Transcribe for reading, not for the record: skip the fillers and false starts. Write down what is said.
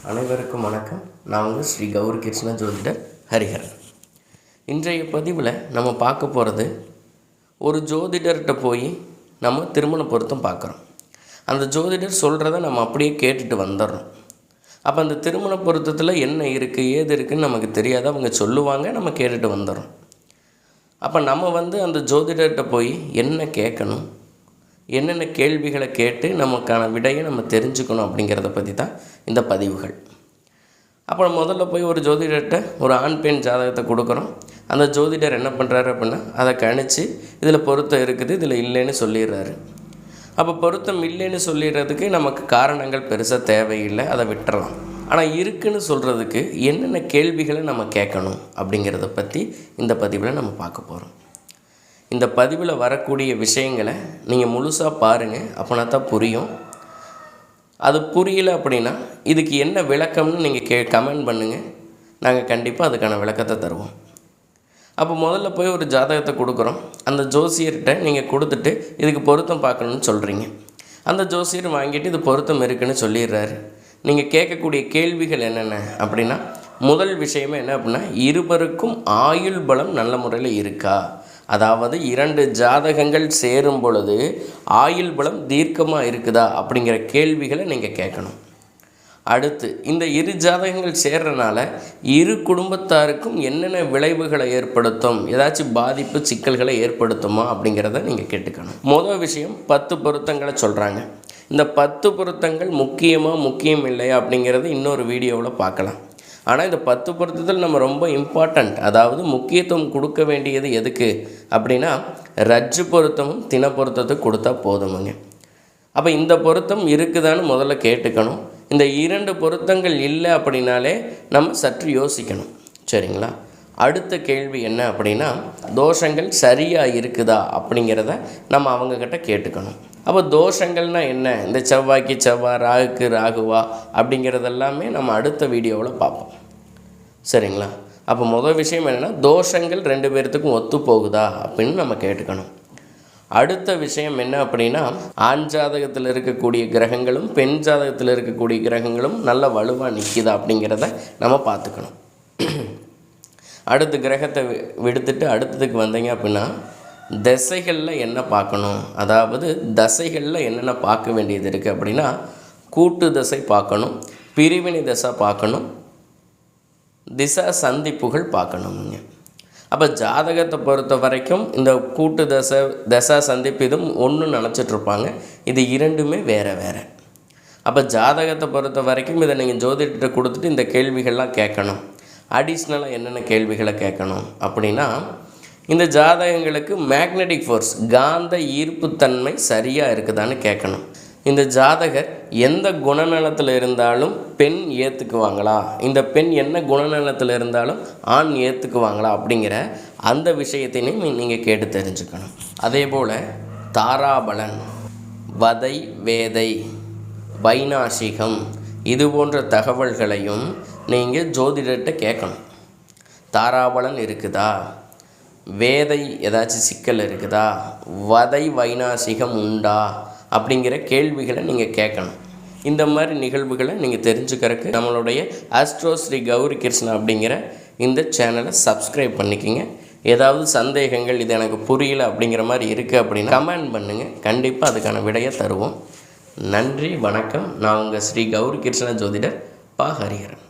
அனைவருக்கும் வணக்கம். நான் உங்கள் ஸ்ரீ கௌரி கிருஷ்ண ஜோதிடர் ஹரிஹரன். இன்றைய பதிவில் நம்ம பார்க்க போகிறது, ஒரு ஜோதிடர்கிட்ட போய் நம்ம திருமண பொருத்தம் பார்க்குறோம். அந்த ஜோதிடர் சொல்கிறத நம்ம அப்படியே கேட்டுட்டு வந்துடுறோம். அப்போ அந்த திருமண பொருத்தத்தில் என்ன இருக்குது ஏது இருக்குதுன்னு நமக்கு தெரியாது. அவங்க சொல்லுவாங்க, நம்ம கேட்டுட்டு வந்துடுறோம். அப்போ நம்ம அந்த ஜோதிடர்கிட்ட போய் என்ன கேட்கணும், என்னென்ன கேள்விகளை கேட்டு நமக்கான விடையை நம்ம தெரிஞ்சுக்கணும் அப்படிங்கிறத பற்றி தான் இந்த பதிவுகள். அப்புறம் முதல்ல போய் ஒரு ஜோதிடர்கிட்ட ஒரு ஆண் பெண் ஜாதகத்தை கொடுக்குறோம். அந்த ஜோதிடர் என்ன பண்ணுறாரு அப்படின்னா, அதை கணிச்சு இதில் பொருத்தம் இருக்குது, இதில் இல்லைன்னு சொல்லிடுறாரு. அப்போ பொருத்தம் இல்லைன்னு சொல்லிடுறதுக்கு நமக்கு காரணங்கள் பெருசாக தேவையில்லை, அதை விட்டுறலாம். ஆனால் இருக்குன்னு சொல்கிறதுக்கு என்னென்ன கேள்விகளை நம்ம கேட்கணும் அப்படிங்கிறத பற்றி இந்த பதிவில் நம்ம பார்க்க போகிறோம். இந்த பதிவில் வரக்கூடிய விஷயங்களை நீங்கள் முழுசாக பாருங்கள், அப்படின்னா தான் புரியும். அது புரியல அப்படின்னா இதுக்கு என்ன விளக்கம்னு நீங்கள் கமெண்ட் பண்ணுங்கள், நாங்கள் கண்டிப்பாக அதுக்கான விளக்கத்தை தருவோம். அப்போ முதல்ல போய் ஒரு ஜாதகத்தை கொடுக்குறோம். அந்த ஜோசியர்கிட்ட நீங்கள் கொடுத்துட்டு இதுக்கு பொருத்தம் பார்க்கணுன்னு சொல்கிறீங்க. அந்த ஜோசியர் வாங்கிட்டு இது பொருத்தம் இருக்குதுன்னு சொல்லிடுறாரு. நீங்கள் கேட்கக்கூடிய கேள்விகள் என்னென்ன அப்படின்னா, முதல் விஷயமே என்ன அப்படின்னா, இருவருக்கும் ஆயுள் பலம் நல்ல முறையில் இருக்கா. அதாவது 2 ஜாதகங்கள் சேரும் பொழுது ஆயுள் பலம் தீர்க்கமாக இருக்குதா அப்படிங்கிற கேள்விகளை நீங்கள் கேட்கணும். அடுத்து, இந்த 2 ஜாதகங்கள் சேர்றனால இரு குடும்பத்தாருக்கும் என்னென்ன விளைவுகளை ஏற்படுத்தும், ஏதாச்சும் பாதிப்பு சிக்கல்களை ஏற்படுத்துமா அப்படிங்கிறத நீங்கள் கேட்டுக்கணும். முதல் விஷயம் 10 பொருத்தங்களை சொல்கிறாங்க. இந்த 10 பொருத்தங்கள் முக்கியம் இல்லையா அப்படிங்கிறது இன்னொரு வீடியோவில் பார்க்கலாம். ஆனால் இந்த 10 பொருத்தத்தில் நம்ம ரொம்ப இம்பார்ட்டண்ட், அதாவது முக்கியத்துவம் கொடுக்க வேண்டியது எதுக்கு அப்படின்னா, ரஜ்ஜு பொருத்தமும் தின பொருத்தத்துக்கு கொடுத்தா போதுமுங்க. அப்போ இந்த பொருத்தம் இருக்குதான்னு முதல்ல கேட்டுக்கணும். இந்த 2 பொருத்தங்கள் இல்லை அப்படின்னாலே நம்ம சற்று யோசிக்கணும், சரிங்களா? அடுத்த கேள்வி என்ன அப்படின்னா, தோஷங்கள் சரியாக இருக்குதா அப்படிங்கிறத நம்ம அவங்கக்கிட்ட கேட்டுக்கணும். அப்போ தோஷங்கள்னால் என்ன, இந்த செவ்வாய்க்கு செவ்வாய், ராகுக்கு ராகுவா அப்படிங்கிறதெல்லாமே நம்ம அடுத்த வீடியோவில் பார்ப்போம், சரிங்களா? அப்போ முதல் விஷயம் என்னென்னா, தோஷங்கள் 2 பேர்த்துக்கும் ஒத்து போகுதா அப்படின்னு நம்ம கேட்டுக்கணும். அடுத்த விஷயம் என்ன அப்படின்னா, ஆண் ஜாதகத்தில் இருக்கக்கூடிய கிரகங்களும் பெண் ஜாதகத்தில் இருக்கக்கூடிய கிரகங்களும் நல்ல வலுவாக நிற்கிதா அப்படிங்கிறத நம்ம பார்த்துக்கணும். அடுத்த கிரகத்தை விடுத்துட்டு அடுத்ததுக்கு வந்தீங்க அப்படின்னா, திசைகளில் என்ன பார்க்கணும், அதாவது தசைகளில் என்னென்ன பார்க்க வேண்டியது இருக்குது அப்படின்னா, கூட்டு தசை பார்க்கணும், பிரிவினை தசை பார்க்கணும், திசா சந்திப்புகள் பார்க்கணுங்க. அப்போ ஜாதகத்தை பொறுத்த வரைக்கும் இந்த கூட்டு தசா சந்திப்பு இதுவும் ஒன்று நினச்சிட்ருப்பாங்க, இது 2மே வேறு வேறு. அப்போ ஜாதகத்தை பொறுத்த வரைக்கும் இதை நீங்கள் ஜோதிடத்தை கொடுத்துட்டு இந்த கேள்விகள்லாம் கேட்கணும். அடிஷ்னலாக என்னென்ன கேள்விகளை கேட்கணும் அப்படின்னா, இந்த ஜாதகங்களுக்கு மேக்னெட்டிக் ஃபோர்ஸ், காந்த ஈர்ப்புத்தன்மை சரியாக இருக்குதான்னு கேட்கணும். இந்த ஜாதகர் எந்த குணநலத்தில் இருந்தாலும் பெண் ஏற்றுக்குவாங்களா, இந்த பெண் என்ன குணநலத்தில் இருந்தாலும் ஆண் ஏற்றுக்குவாங்களா அப்படிங்கிற அந்த விஷயத்தையும் நீங்கள் கேட்டு தெரிஞ்சுக்கணும். அதே போல் தாராபலன், வதை வேதை, வைநாசிகம் இது போன்ற தகவல்களையும் நீங்கள் ஜோதிடர்கிட்ட கேட்கணும். தாராபலன் இருக்குதா, வேதை ஏதாச்சும் சிக்கல் இருக்குதா, வதை வைநாசிகம் உண்டா அப்படிங்கிற கேள்விகளை நீங்கள் கேட்கணும். இந்த மாதிரி நிகழ்வுகளை நீங்கள் தெரிஞ்சுக்கிறதுக்கு நம்மளுடைய ஆஸ்ட்ரோ ஸ்ரீ கௌரி கிருஷ்ணா அப்படிங்கிற இந்த சேனலை சப்ஸ்கிரைப் பண்ணிக்கோங்க. ஏதாவது சந்தேகங்கள், இது எனக்கு புரியல அப்படிங்கிற மாதிரி இருக்குது அப்படின்னா கமெண்ட் பண்ணுங்கள், கண்டிப்பாக அதுக்கான விடையை தருவோம். நன்றி, வணக்கம். நான் உங்கள் ஸ்ரீ கௌரி கிருஷ்ண ஜோதிடர் பா. ஹரிஹரன்.